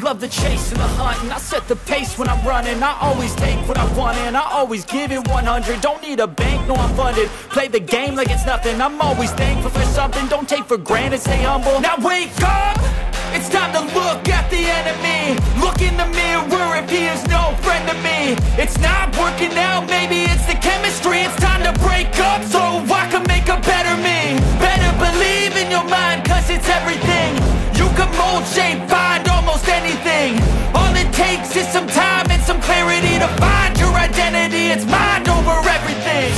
love the chase and the hunt, and I set the pace when I'm running. I always take what I want and I always give it 100. Don't need a bank, no I'm funded. Play the game like it's nothing. I'm always thankful for something. Don't take for granted, stay humble. Now wake up! It's time to look at the enemy. Look in the mirror if he is no friend to me. It's not working out, maybe it's the chemistry. It's time to break up so I can make a better me. Better believe in your mind, cause it's everything. You can mold, shape, find almost anything. All it takes is some time and some clarity to find your identity. It's mind over everything.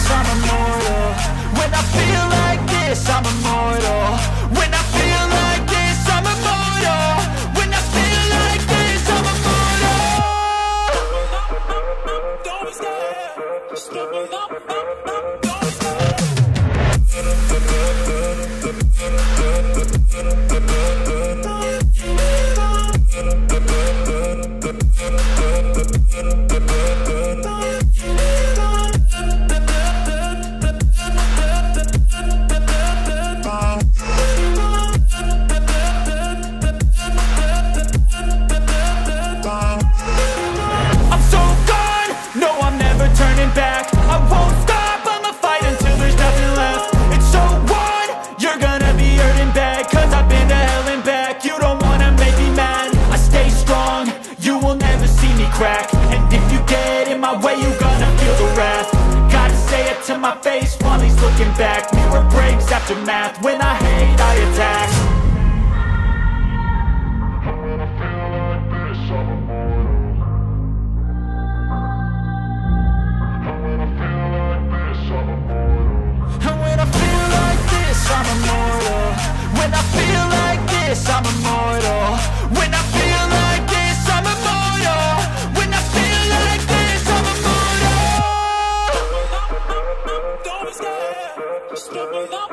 I'm immortal. When I feel like this, I'm immortal. When I feel like this, I'm immortal. When I feel like this, I'm immortal. Don't stop, just don't stop. Cause I've been to hell and my face while he's looking back. Mirror breaks after math, when I hate I attack. And when I feel like this, I'm immortal. And when I feel like this, I'm immortal. And when I feel like this, I'm immortal. When I feel like this, I'm immortal. When I feel like this, I'm immortal. When I feel like this, I'm immortal. Don't be scared, just step it up.